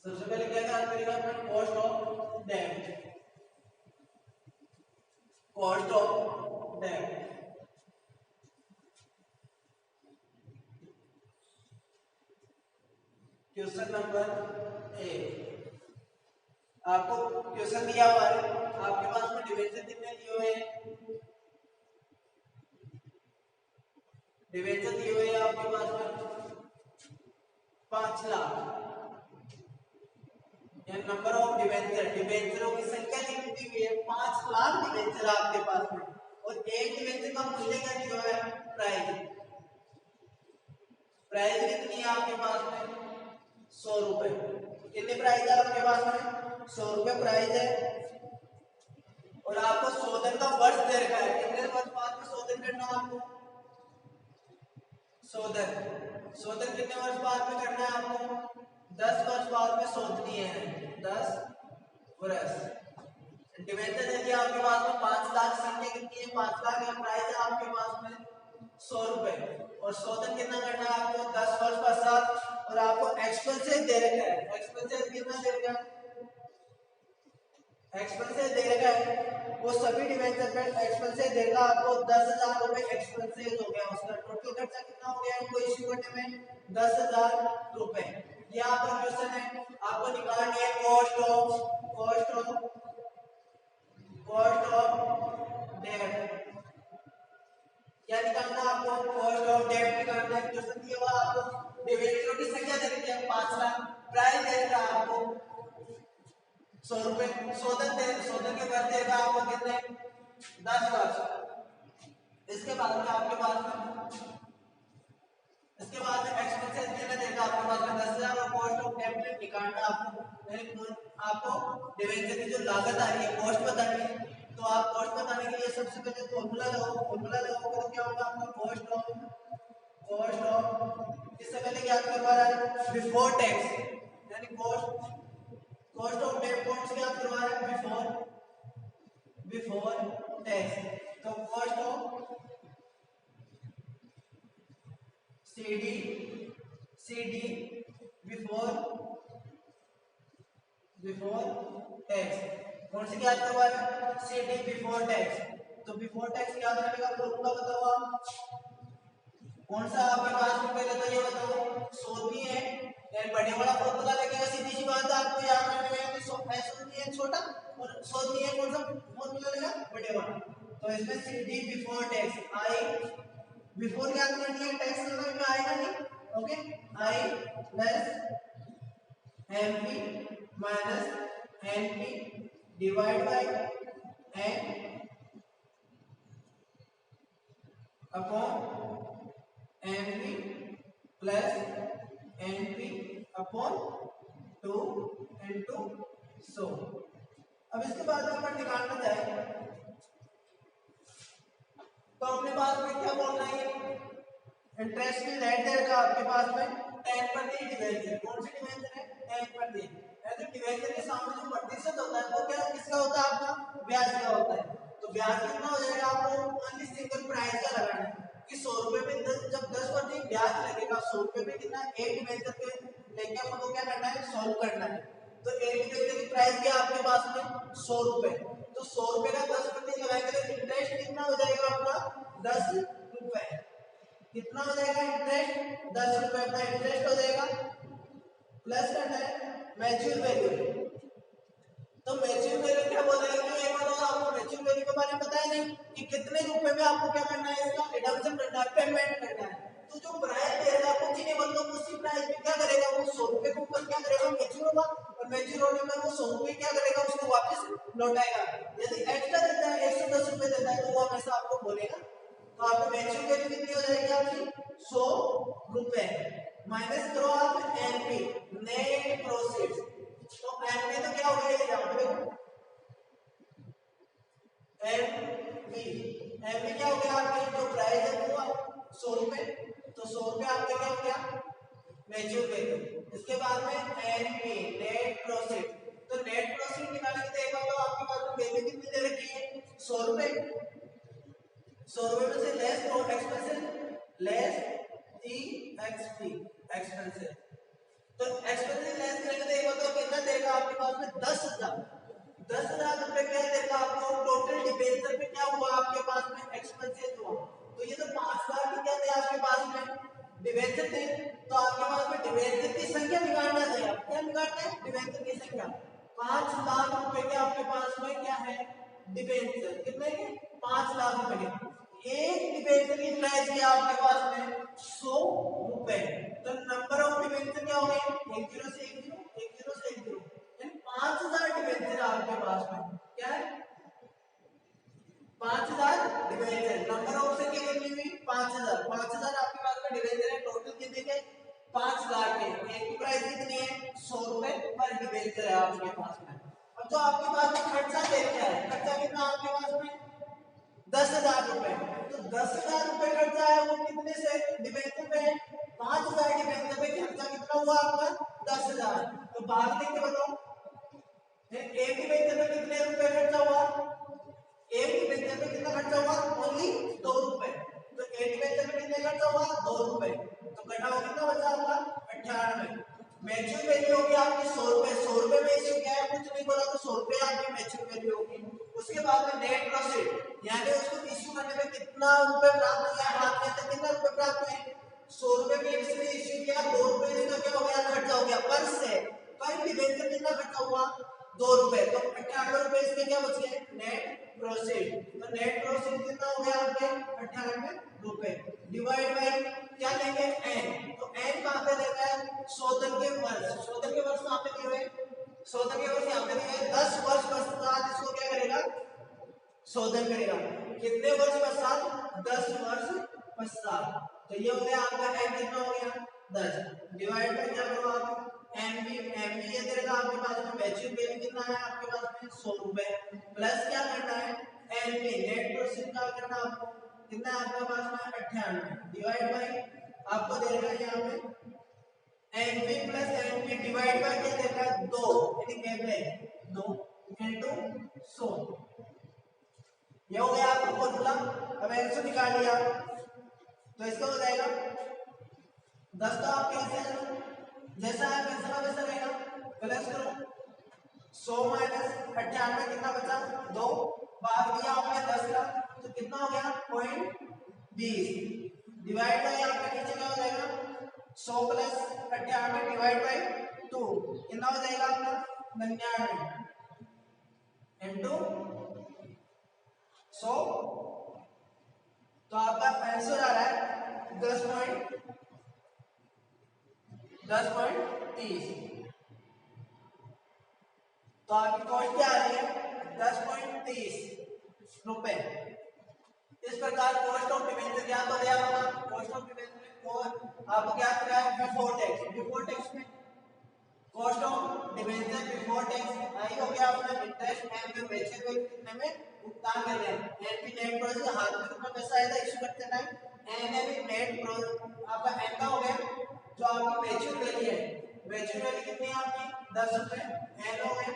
सबसे पहले क्या याद करेगा अपन, cost of debt, cost of debt. Question number 1, आपको क्वेश्चन दिया हुआ है, आपके पास में डिवेंचर कितने दिए हुए हैं, डिवेंचर दिए हुए हैं आपके पास में 5 लाख, या नंबर ऑफ डिवेंचर, डिवेंचरों की संख्या कितनी दी हुई है 5 लाख डिवेंचर आपके पास में, और एक डिवेंचर का मूल्य क्या दिया हुआ है, प्राइस, प्राइस कितनी है आपके पास में 100 रुपए। कितने प्राइस है आपके पास में 100 रुपए प्राइस है, और आपको शोधन का वर्ष दे रखा है, कितने वर्ष बाद में शोधन करना है आपको, शोधन शोधन कितने वर्ष बाद में करना है आपको, 10 वर्ष बाद में शोधनी है, 10 वर्ष। डिवेंचर देखिए आपके पास में 5 लाख, संख्या कितनी है 5 लाख, या प्राइस है आपके पास में 100 रुपए, और शोधन कितना करना है आपको 10 वर्ष पश्चात, और आपको एक्सपेंसेस दे रखा है, एक्सपेंसेस कितना दे रखा है, एक्सपेंसेस दे रखा है, वो सभी डिवेंचर पे एक्सपेंसेस देगा आपको 10,000 रुपए एक्सपेंसेस हो गया, उसका टोटल खर्चा कितना हो गया इनको इश्यू करने में 10,000 रुपए। ये आपका क्वेश्चन है, आपको निकालनी है कॉस्ट ऑफ डेट, क्या निकालना है आपको, कॉस्ट ऑफ डेट निकालना है। क्वेश्चन दिया हुआ आपको डिवेंचरों की संख्या दे रखी है 5 लाख, प्राइस दे रखा है आपको 100 रुपए, शोधन के वर्ष देगा आपको कितने 10 वर्ष। इसके बाद में आपके पास में एक्सपेंसेस देना देगा आपके पास में 10,000 और कॉस्ट ऑफ कैपिटल निकालना आपको डिवेंचर की जो लागत आ रही है कॉस्ट बतानी है। तो आप कॉस्ट बताने के लिए सबसे पहले फॉर्मूला लगाओगे तो क्या होगा आपका कॉस्ट ऑफ इससे पहले क्या करवा रहा है बिफोर टैक्स, यानी कॉस्ट ऑफ डेट कॉस्ट क्या करवा रहा है बिफोर टैक्स। तो cost of CD before tax कौन सी याद करवा रहे हैं CD बिफोर टैक्स। तो बिफोर टैक्स याद रखने का फॉर्मूला बताओ आप कौन सा आपके पास में पहले तो ये बताओ सोनी है यानी बड़े वाला फॉर्मूला लगेगा सीधी सी बात है आपको याद रखने में कि सोनी है छोटा और सोनी है कौन सा फॉर्मूला लगेगा बड़े वाला। तो इसमें CD before tax I before क्या करनी है टैक्स समझ में आएगा नहीं okay I plus MP minus NP divide by N upon NP plus NP upon 2 into 100। अब इसके बाद अपन निकालना चाहेंगे तो अपने पास में क्या बोलना है इंटरेस्ट की रेट देगा आपके पास में 10% डिवेंचर कौन सी डिवेंचर है 10%। ऐसे डिवेंचर के सामने जो प्रतिशत होता है वो क्या किसका होता है आपका ब्याज का होता है। तो ब्याज कितना हो जाएगा आपको ओनली सिंगल प्राइस का लगाना है कि 100 रुपए में जब 10% ब्याज लगेगा 100 रुपए में कितना एक डिवेंचर के लेके आपको क्या करना है सॉल्व करना है। तो एक डिवेंचर की प्राइस क्या आपके पास में 100 रुपए। तो 100 रुपए का 10% लगाएंगे तो इंटरेस्ट कितना हो जाएगा आपका 10 रुपए। कितना हो जाएगा इंटरेस्ट 10 रुपए का इंटरेस्ट हो जाएगा प्लस करना है मैच्योर वैल्यू। तो मैच्योर वैल्यू क्या बोल रहे हैं कि एक बार आपको मैच्योर वैल्यू के बारे में पता है नहीं कि कितने रुपए में आपको क्या करना है इसका रिडम्पशन करना है पेमेंट करना है। तो जो प्राइस देगा आपको कितने मतलब उसी प्राइस में क्या करेगा वो 100 रुपए के ऊपर क्या करेगा मैच्योर होगा और मैच्योर होने में वो 100 रुपए क्या करेगा उसको वापस लौटाएगा। यदि एक्स्ट्रा देता है 110 रुपए देता है तो वो हमेशा आपको बोलेगा। तो आपको मैच्योर वैल्यू कितनी हो जाएगी आपकी 100 रुपए माइनस करो आप एनपी नेट प्रोसीड्स। तो एनपी तो क्या हो गया यहाँ पे एनपी क्या हो गया आपके जो प्राइस है वो 100 रुपए। तो 100 रुपए आपका क्या हो गया मैच्योर वैल्यू। इसके बाद में एनपी नेट प्रोसीड। तो नेट प्रोसीड निकालने के लिए तो आपके पास में वैल्यू कितनी दे रखी है 100 रुपए। 100 रुपए में से लेस तो एक्सपेंसेस लेस ईएक्सपी एक्सपेंसेस। तो एक्सपेंसेस लेस करेंगे तो एक तो कितना देगा आपके पास में 10,000 रुपए क्या देगा आपको टोटल डिबेंचर पे क्या हुआ आपके पास में एक्सपेंसेस हुआ। तो ये तो 5 लाख की क्या थे आपके पास में डिबेंचर थे। तो आपके पास में डिबेंचर की संख्या निकालना है क्या निकालना है डिबेंचर की संख्या 5 लाख रुपए के आपके पास में क्या है डिबेंचर कितने के 5 लाख रुपए के। एक डिबेंचर की प्राइस क्या आपके पास में 100 रुपए। तो नंबर ऑफ डिबेंचर क्या हो गए 10 से 10 यानी 5000 डिबेंचर आपके पास में क्या है 5000 डिबेंचर। नंबर ऑफ से कितनी हुई 5000 आपके पास में डिबेंचर है टोटल कितने के 5 लाख के। एक की प्राइस कितनी है 100 रुपए पर डिबेंचर है आपके पास में। अब जो आपके पास में खर्चा देखा है खर्चा कितना आपके पास में 10,000 रुपए। तो 10,000 रुपए खर्चा है वो कितने से डिबेंचर पे 5,000 डिबेंचर पे खर्चा कितना हुआ आपका 10,000। तो भाग देके बताओ एक डिबेंचर पे कितने रुपए खर्चा हुआ एक डिबेंचर पे कितना खर्चा हुआ ओनली 2 रुपए। तो एक डिबेंचर पे कितने खर्चा हुआ 2 रुपए। तो घटाओ कितना बचा आपका 98। मैच्योर वैल्यू होगी आपकी 100 रुपए। 100 रुपए में इश्यू क्या है कुछ नहीं बोला तो 100 रुपए आपकी मैच्योर वैल्यू होगी। उसके बाद में नेट प्रोसीड यानी उसको इश्यू करने में कितना रुपए प्राप्त हुआ हाथ में तक कितना रुपए प्राप्त हुए 100 रुपए में इसने इश्यू किया 2 रुपए इसका क्या हो गया खर्चा हो गया पर से पर डिबेंचर कितना खर्चा हुआ 2 रुपए। तो 98 रुपए इसमें क्या बच गए नेट प्रोसीड। तो नेट प्रोसीड कितना हो गया आपके 98 रुपए डिवाइड बाय क्या लेंगे n। तो n कहां पे देखा है शोधन के वर्ष, शोधन के वर्ष यहाँ पे दिए हुए, शोधन के वर्ष यहाँ पे दिए हैं 10 वर्ष पश्चात इसको क्या करेगा, शोधन करेगा। कितने वर्ष पश्चात, 10 वर्ष पश्चात। तो ये हो गया आपका एम कितना हो गया 10, डिवाइड बाय क्या करो आप एमबी, एमबी ये देगा आपके पास में मैच्योर वैल्यू कितना है आपके पास में 100 रुपए, प्लस क्या करना है एनपी नेट प्रोसेस का करना आपको कितना है आपके पास में 98 डिवाइड बाय आपको देगा यहाँ पे NP plus NP divide by क्या देगा 2 यानी कैपिटल 2 इनटू 100। ये हो गया आपका फॉर्मूला। अब आंसर निकाल लिया तो इसका हो जाएगा 10 तो आप कैसे जैसा है वैसा का वैसा रहेगा, प्लस करो 100 माइनस 98 कितना बचा 2, भाग दिया आपने 10 का तो कितना हो गया 0.20 डिवाइड बाय आपका नीचे क्या हो जाएगा 100 प्लस 98 डिवाइड बाय 2 कितना हो जाएगा आपका 99 इनटू 100। तो आपका आंसर आ रहा है 10.30। तो आपकी कॉस्ट क्या आ रही है 10.30 रुपए। इस प्रकार कॉस्ट ऑफ डिवेंचर ज्ञात हो गया होगा। कॉस्ट ऑफ डिवेंचर और आपको क्या करना है बिफोर टैक्स, बिफोर टैक्स में cost of debenture before tax आई हो गया अपना इंटरेस्ट एंड डिवेंचर को कितने में भुगतान कर रहे हैं। एनपी नेट प्रोसेस हाथ में कितना पैसा आएगा इशू करते टाइम एनपी नेट प्रोसेस आपका एन का हो गया जो आपकी मैच्योर वैल्यू है, मैच्योर वैल्यू कितनी है आपकी 10 रुपए एन हो गया।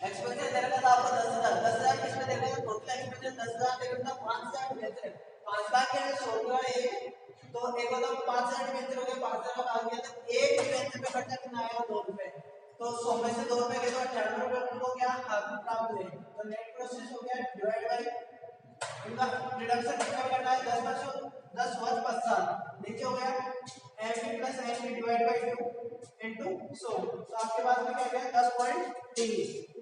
एक्सपेंसेस देगा तो आपको 10,000, 10,000 किसमें देगा टोटल एक्सपेंसेस 10,000 देगा तो 5,000 डिवेंचर 5 लाख के 100 का एक तो एक मतलब 5,000 डिवेंचर हो गए 5,000 का भाग दिया तो एक डिवेंचर पे खर्चा कितना आएगा 2 रुपए। तो 100 में से 2 रुपए के तो 98 रुपए को क्या हाथ में प्राप्त हुए तो नेट प्रोसेस हो गया डिवाइड बाय इनका रिडक्शन कितना करना है 10 वर्ष पश्चात नीचे हो गया MP plus NP divide by 2 into 100। तो आपके पास में क्या गया 10.30।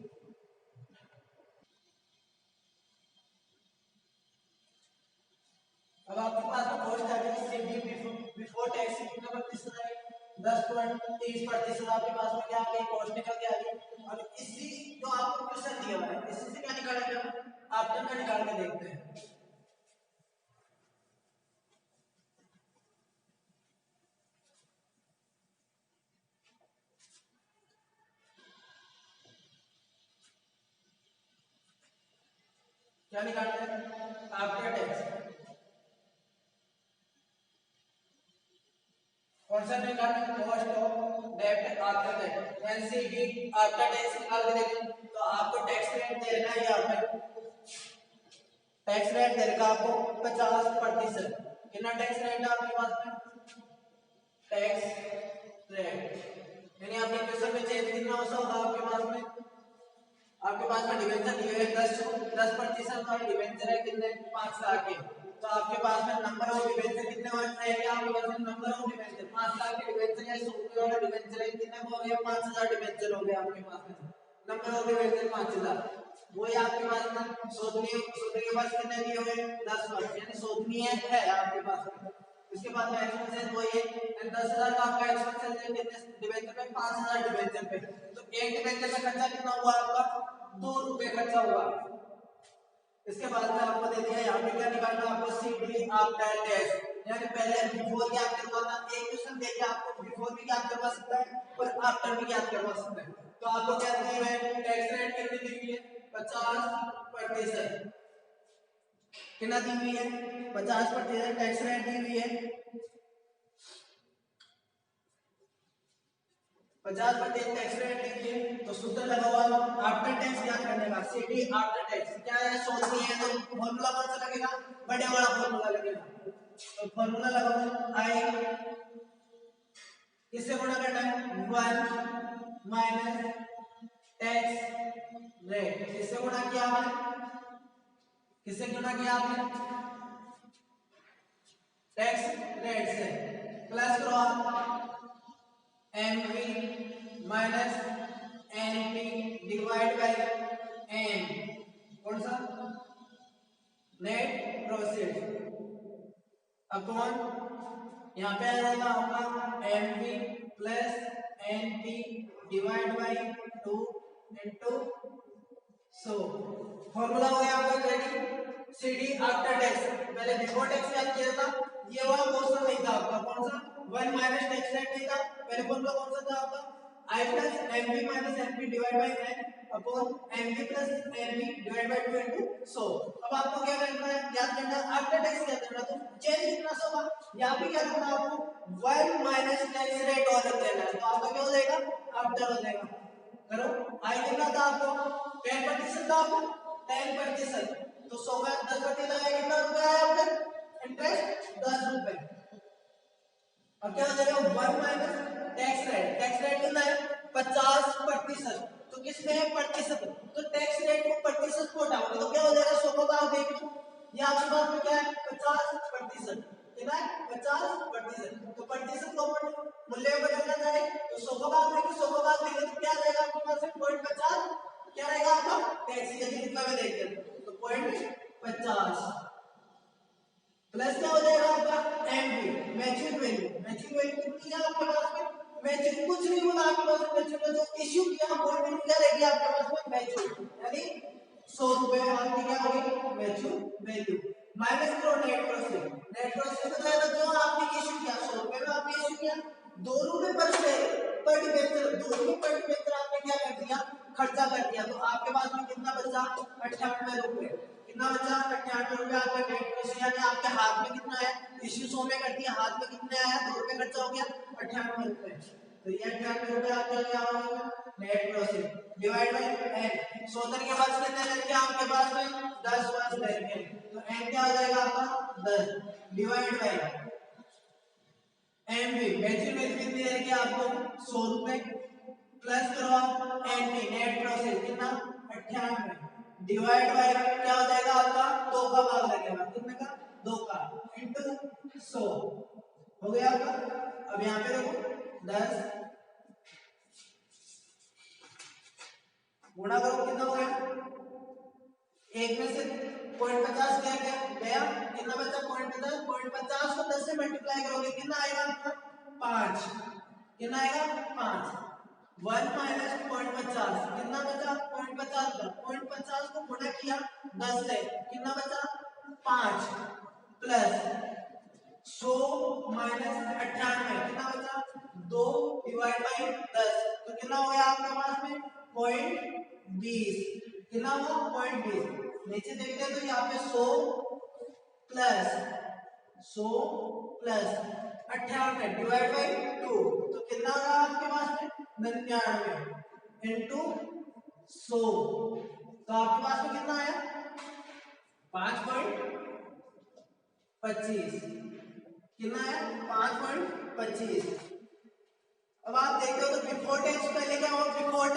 अब आपके पास में कॉस्ट आ गई सीडी बिफोर टैक्स कितना प्रतिशत है 10.30% आपके पास में क्या आ गई कॉस्ट निकल के आ गई। अब इसी जो आपको क्वेश्चन दिया हुआ है इसी से क्या निकालेंगे आफ्टर का निकाल के देखते हैं। क्या निकालते हैं आफ्टर टैक्स कौन सा निकालना कॉस्ट ऑफ डेब्ट after tax NCD after tax निकाल के देखें तो आपको टैक्स रेट दे रहा है यहाँ पे टैक्स रेट दे रखा आपको 50%। कितना टैक्स रेट है आपके पास में टैक्स रेट यानी आपके क्वेश्चन में चेंज कितना होगा आपके पास में डिवेंचर दिए है 10% और डिवेंचर है कितने 5 लाख के तो आपके पास में नंबर ऑफ डिवेंचर कितने रहेंगे आपके पास में नंबर ऑफ डिवेंचर 5 लाख के डिवेंचर है 100 रुपए वाला डिवेंचर है कितने हो गए 5,000 डिवेंचर हो गए आपके पास में नंबर ऑफ डिवेंचर 5,000। वही आपके पास में शोधनीय के पास कितने दिए हुए 10 वर्ष यानी शोधनीय है आपके पास में। उसके बाद में एक्सपेंसेस वही है 10,000 का आपका एक्सपेंसेस है कितने डिवेंचर पे 5,000 डिवेंचर पे तो एक डिवेंचर का खर्चा कितना हुआ आपका 2 रुपए खर्चा हुआ। इसके बाद में आपको दे दिया यहाँ पे क्या निकालना आपको सीडी आफ्टर टैक्स यानी पहले बिफोर ज्ञात करवाना एक क्वेश्चन देके आपको बिफोर भी ज्ञात करवा सकता है और आफ्टर भी ज्ञात करवा सकता है। तो आपको क्या दी है टैक्स रेट कितनी दी हुई है 50% कितना दी हुई है 50% टैक्स रेट दी हुई है 50% टैक्स रेट दी हुई है। तो सूत्र लगा हुआ आफ्टर टैक्स ज्ञात करने का सीडी आफ्टर टैक्स क्या है शोधनीय है तो फॉर्मूला कौन सा लगेगा बड़े वाला फॉर्मूला लगेगा। तो फॉर्मूला लगा आई किससे गुणा करना है 1 माइनस टैक्स रेट किससे गुणा किया आपने किससे गुणा किया आपने टैक्स रेट से प्लस करो आप MP minus NP divide by N कौन सा नेट प्रोसेस अपॉन यहाँ पे आ जाएगा आपका M B plus N P divide by 2 into so formula हो गया आपका ready. C D after tax, पहले बिफोर टैक्स याद किया था, ये वाला क्वेश्चन नहीं था आपका, कौन सा 1 माइनस टैक्स रेट नहीं था, पहले फॉर्मूला कौन सा था आपका I plus mb minus mp divided by n upon mb plus nb divided by 2 into so। अब आपको क्या करना है, याद करना है आफ्टर टैक्स क्या करना है, तो चेंज कितना सा होगा, यहाँ पे क्या करना है आपको 1 माइनस टैक्स रेट और रख देना है, तो आपका क्या हो जाएगा आफ्टर हो जाएगा। करो आई कितना था आपको 10% था आपको 10%, तो 100 का 10% लगाया कितना रुपया आया आपका इंटरेस्ट 10 रुपए। अब क्या हो जाएगा 1 minus tax rate, tax rate कितना है 50%, तो किसमें है प्रतिशत, तो टैक्स रेट को प्रतिशत को हटाओगे तो क्या हो जाएगा 100 का भाग देंगे, ये आपके पास में क्या है 50%, कितना है 50%, तो प्रतिशत को मूल्य में बदलना चाहे तो 100 का भाग देंगे, 100 का भाग देंगे तो क्या आ जाएगा आपके पास में 0.50, क्या रहेगा आपका टैक्स यदि कितना में देखते हैं तो 0.50 प्लस क्या हो जाएगा आपका MP mature value, mature value कितनी है आपके पास में, मैच्योर कुछ नहीं होगा आपके पास में, मैच्योर जो इश्यू किया वो वैल्यू क्या रहेगी आपके पास में मैच्योर, यानी 100 रुपए आपकी क्या होगी मैच्योर वैल्यू माइनस करो नेट प्रोसेस, नेट प्रोसेस का मतलब जो आपने इश्यू किया 100 रुपए में आपने इश्यू किया 2 रुपए पर डिबेंचर, 2 रुपए पर डिबेंचर आपने क्या कर दिया खर्चा कर दिया, तो आपके पास में कितना बचा 98 रुपए, कितना बचा 98 रुपए आपका नेट प्रोसेस, यानी आपके हाथ में कितना है इश्यू 100 में कर दिया, हाथ में कितने आया 2 रुपए खर्चा हो गया 98 रुपए, तो ये 98 रुपए आपका क्या हो गया net process divide by n, 100 के पास कितने लेके आपके पास में 10 पास लेके, तो n क्या हो जाएगा आपका 10 divide by MB mature value कितनी है कि आपको 100 रुपए प्लस करो आप एनपी नेट प्रोसेस कितना 98 डिवाइड बाय क्या हो जाएगा आपका 2 का भाग लगेगा, कितने का 2 का इनटू 100 हो गया आपका। अब यहां पे देखो 10 गुणा करो कितना हो गया, एक में से 0.50 गया कितना बचा 0.50, 0.50 को 10 से मल्टीप्लाई करोगे कितना आएगा आपका 5, कितना आएगा 5, 1 माइनस 0.50 कितना बचा 0.50 का 0.50 को गुणा किया 10 से कितना बचा 5 प्लस 100 माइनस 98 कितना बचा 2 डिवाइड बाई 10, तो कितना हो गया आपके पास में 0.20, कितना हुआ 0.20, नीचे देखते हैं तो यहाँ पे 100 प्लस 98 डिवाइड बाई 2, तो कितना होगा आपके पास में 99 इंटू 100, तो आपके पास में कितना आया 5.25, कितना है 5.25। अब आप देखते हो तो बिफोर टैक्स पहले क्या हुआ बिफोर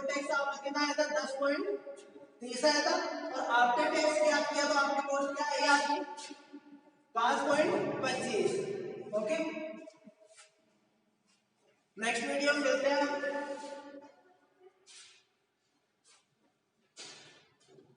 टैक्स आपका कितना आया था 10.30 आया था, और आफ्टर टैक्स क्या किया तो आपकी कॉस्ट क्या आई आपकी 5.25। ओके नेक्स्ट वीडियो में मिलते हैं।